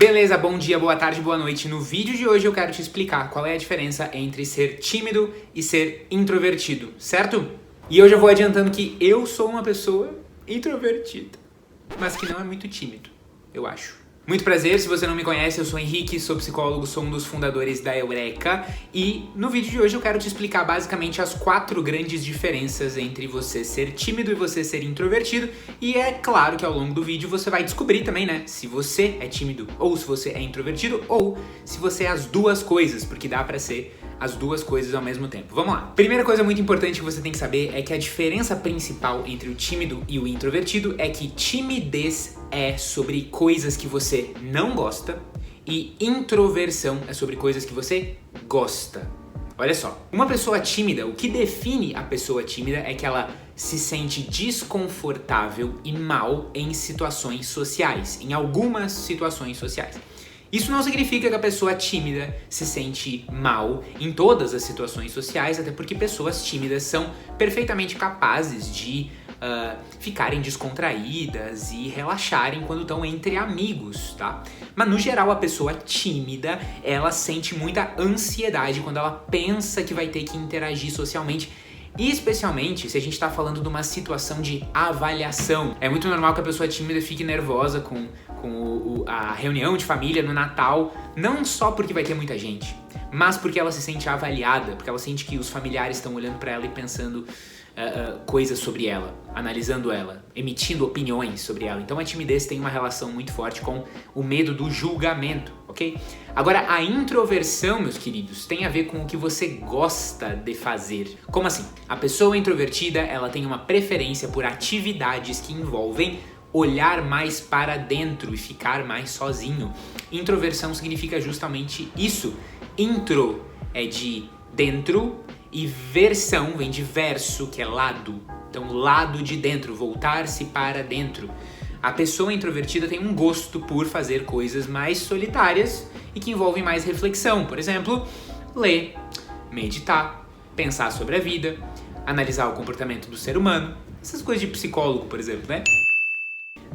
Beleza, bom dia, boa tarde, boa noite. No vídeo de hoje eu quero te explicar qual é a diferença entre ser tímido e ser introvertido, certo? E eu já vou adiantando que eu sou uma pessoa introvertida, mas que não é muito tímido, eu acho. Muito prazer, se você não me conhece, eu sou Henrique, sou psicólogo, sou um dos fundadores da Eureka e no vídeo de hoje eu quero te explicar basicamente as 4 grandes diferenças entre você ser tímido e você ser introvertido e é claro que ao longo do vídeo você vai descobrir também, né, se você é tímido ou se você é introvertido ou se você é as duas coisas, porque dá pra ser as duas coisas ao mesmo tempo. Vamos lá. Primeira coisa muito importante que você tem que saber é que a diferença principal entre o tímido e o introvertido é que timidez é sobre coisas que você não gosta e introversão é sobre coisas que você gosta. Olha só, uma pessoa tímida, o que define a pessoa tímida é que ela se sente desconfortável e mal em situações sociais, em algumas situações sociais. Isso não significa que a pessoa tímida se sente mal em todas as situações sociais, até porque pessoas tímidas são perfeitamente capazes de ficarem descontraídas e relaxarem quando estão entre amigos, tá? Mas no geral a pessoa tímida, ela sente muita ansiedade quando ela pensa que vai ter que interagir socialmente. E especialmente se a gente tá falando de uma situação de avaliação. É muito normal que a pessoa tímida fique nervosa com a reunião de família no Natal, não só porque vai ter muita gente, mas porque ela se sente avaliada, porque ela sente que os familiares estão olhando pra ela e pensando coisas sobre ela, analisando ela, emitindo opiniões sobre ela. Então a timidez tem uma relação muito forte com o medo do julgamento, ok? Agora, a introversão, meus queridos, tem a ver com o que você gosta de fazer. Como assim? A pessoa introvertida, ela tem uma preferência por atividades que envolvem olhar mais para dentro e ficar mais sozinho. Introversão significa justamente isso. Intro é de dentro e versão vem de verso, que é lado. Então, lado de dentro, voltar-se para dentro. A pessoa introvertida tem um gosto por fazer coisas mais solitárias e que envolvem mais reflexão. Por exemplo, ler, meditar, pensar sobre a vida, analisar o comportamento do ser humano. Essas coisas de psicólogo, por exemplo, né?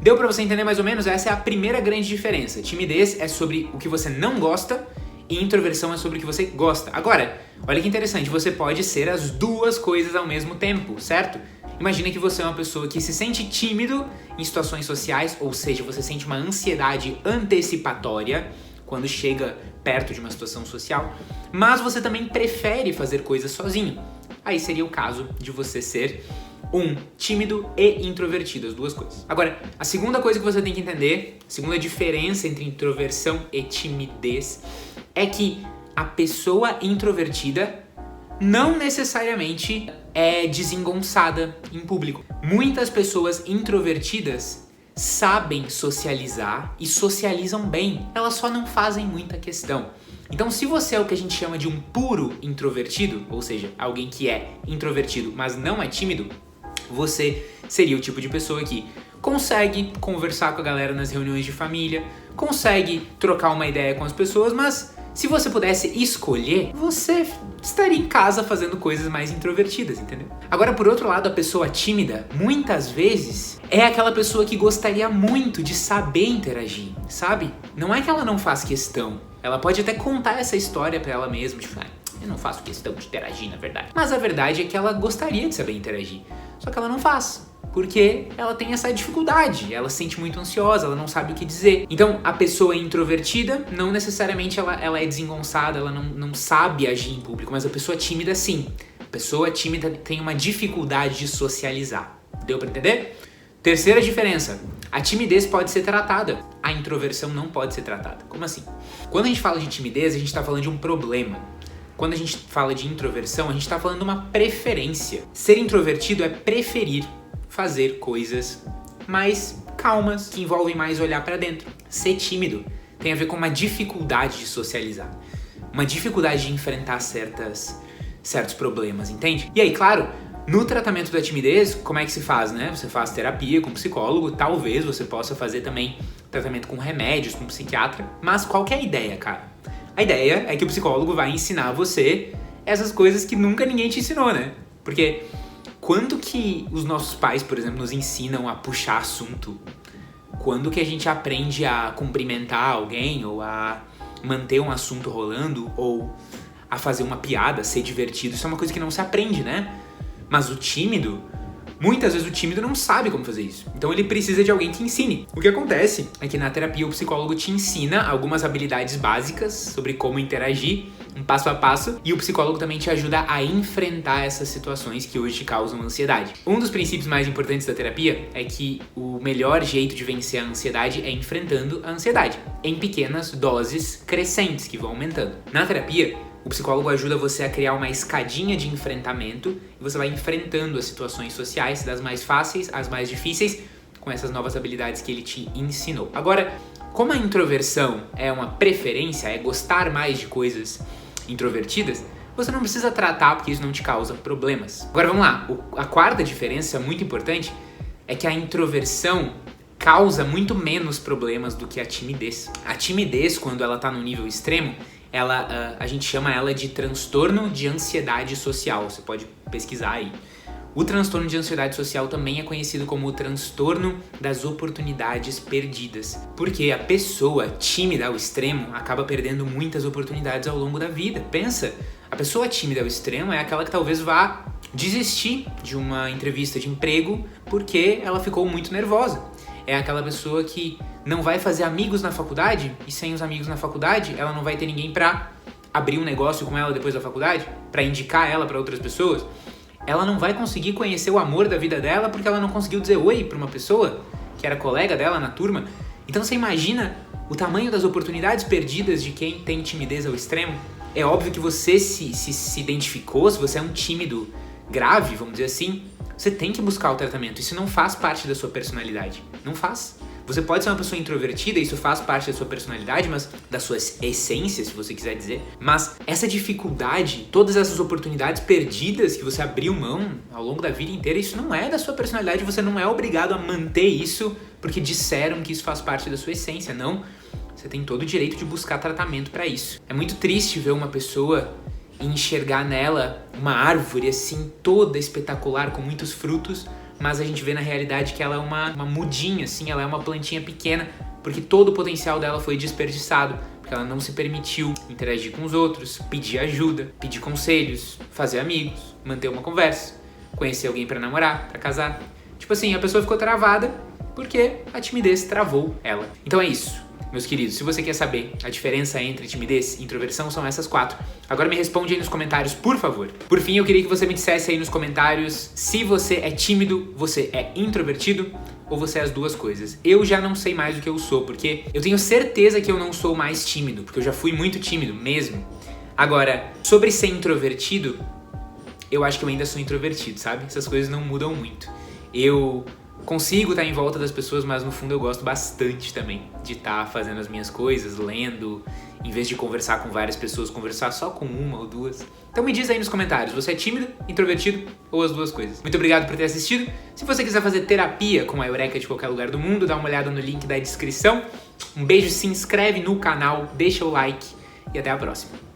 Deu pra você entender mais ou menos? Essa é a primeira grande diferença. Timidez é sobre o que você não gosta e introversão é sobre o que você gosta. Agora, olha que interessante, você pode ser as duas coisas ao mesmo tempo, certo? Imagina que você é uma pessoa que se sente tímido em situações sociais, ou seja, você sente uma ansiedade antecipatória quando chega perto de uma situação social, mas você também prefere fazer coisas sozinho. Aí seria o caso de você ser tímido e introvertido, as duas coisas. Agora, a segunda coisa que você tem que entender, a segunda diferença entre introversão e timidez, é que a pessoa introvertida não necessariamente é desengonçada em público. Muitas pessoas introvertidas sabem socializar e socializam bem, elas só não fazem muita questão. Então, se você é o que a gente chama de um puro introvertido, ou seja, alguém que é introvertido, mas não é tímido, você seria o tipo de pessoa que consegue conversar com a galera nas reuniões de família, consegue trocar uma ideia com as pessoas, mas se você pudesse escolher, você estaria em casa fazendo coisas mais introvertidas, entendeu? Agora, por outro lado, a pessoa tímida, muitas vezes, é aquela pessoa que gostaria muito de saber interagir, sabe? Não é que ela não faz questão. Ela pode até contar essa história pra ela mesma, tipo, eu não faço questão de interagir, na verdade. Mas a verdade é que ela gostaria de saber interagir, só que ela não faz. Porque ela tem essa dificuldade, ela se sente muito ansiosa, ela não sabe o que dizer. Então, a pessoa introvertida, não necessariamente ela é desengonçada, ela não sabe agir em público, mas a pessoa tímida, sim. A pessoa tímida tem uma dificuldade de socializar. Deu pra entender? Terceira diferença, a timidez pode ser tratada, a introversão não pode ser tratada. Como assim? Quando a gente fala de timidez, a gente tá falando de um problema. Quando a gente fala de introversão, a gente tá falando de uma preferência. Ser introvertido é preferir fazer coisas mais calmas, que envolvem mais olhar pra dentro. Ser tímido tem a ver com uma dificuldade de socializar, uma dificuldade de enfrentar certos problemas, entende? E aí, claro, no tratamento da timidez, como é que se faz, né? Você faz terapia com psicólogo, talvez você possa fazer também tratamento com remédios, com psiquiatra, mas qual que é a ideia, cara? A ideia é que o psicólogo vai ensinar você essas coisas que nunca ninguém te ensinou, né? Porque quando que os nossos pais, por exemplo, nos ensinam a puxar assunto quando que a gente aprende a cumprimentar alguém, ou a manter um assunto rolando, ou a fazer uma piada, ser divertido. Isso é uma coisa que não se aprende, né? Mas o tímido, muitas vezes o tímido não sabe como fazer isso. Então ele precisa de alguém que ensine. O que acontece é que na terapia o psicólogo te ensina algumas habilidades básicas sobre como interagir, um passo a passo, e o psicólogo também te ajuda a enfrentar essas situações que hoje te causam ansiedade. Um dos princípios mais importantes da terapia é que o melhor jeito de vencer a ansiedade é enfrentando a ansiedade, em pequenas doses crescentes que vão aumentando. Na terapia, o psicólogo ajuda você a criar uma escadinha de enfrentamento e você vai enfrentando as situações sociais, das mais fáceis às mais difíceis, com essas novas habilidades que ele te ensinou. Agora, como a introversão é uma preferência, é gostar mais de coisas introvertidas, você não precisa tratar porque isso não te causa problemas. Agora vamos lá, a quarta diferença muito importante é que a introversão causa muito menos problemas do que a timidez. A timidez, quando ela tá no nível extremo, a gente chama ela de transtorno de ansiedade social. Você pode pesquisar aí. O transtorno de ansiedade social também é conhecido como o transtorno das oportunidades perdidas, porque a pessoa tímida ao extremo acaba perdendo muitas oportunidades ao longo da vida. Pensa, a pessoa tímida ao extremo é aquela que talvez vá desistir de uma entrevista de emprego porque ela ficou muito nervosa. É aquela pessoa que não vai fazer amigos na faculdade, e sem os amigos na faculdade, ela não vai ter ninguém pra abrir um negócio com ela depois da faculdade, pra indicar ela pra outras pessoas. Ela não vai conseguir conhecer o amor da vida dela porque ela não conseguiu dizer oi pra uma pessoa que era colega dela na turma. Então você imagina o tamanho das oportunidades perdidas de quem tem timidez ao extremo? É óbvio que você se identificou, se você é um tímido grave, vamos dizer assim, você tem que buscar o tratamento. Isso não faz parte da sua personalidade. Não faz. Você pode ser uma pessoa introvertida, isso faz parte da sua personalidade, mas da sua essência, se você quiser dizer. Mas essa dificuldade, todas essas oportunidades perdidas que você abriu mão ao longo da vida inteira, isso não é da sua personalidade, você não é obrigado a manter isso porque disseram que isso faz parte da sua essência. Não, você tem todo o direito de buscar tratamento para isso. É muito triste ver uma pessoa e enxergar nela uma árvore assim toda espetacular com muitos frutos, mas a gente vê na realidade que ela é uma mudinha, assim, ela é uma plantinha pequena, porque todo o potencial dela foi desperdiçado, porque ela não se permitiu interagir com os outros, pedir ajuda, pedir conselhos, fazer amigos, manter uma conversa, conhecer alguém pra namorar, pra casar. Tipo assim, a pessoa ficou travada porque a timidez travou ela. Então é isso. Meus queridos, se você quer saber a diferença entre timidez e introversão, são essas 4. Agora me responde aí nos comentários, por favor. Por fim, eu queria que você me dissesse aí nos comentários se você é tímido, você é introvertido ou você é as duas coisas. Eu já não sei mais o que eu sou, porque eu tenho certeza que eu não sou mais tímido, porque eu já fui muito tímido mesmo. Agora, sobre ser introvertido, eu acho que eu ainda sou introvertido, sabe? Essas coisas não mudam muito. Eu consigo estar em volta das pessoas, mas no fundo eu gosto bastante também de estar fazendo as minhas coisas, lendo, em vez de conversar com várias pessoas, conversar só com uma ou duas. Então me diz aí nos comentários, você é tímido, introvertido ou as duas coisas? Muito obrigado por ter assistido. Se você quiser fazer terapia com a Eureka de qualquer lugar do mundo, dá uma olhada no link da descrição. Um beijo, se inscreve no canal, deixa o like e até a próxima.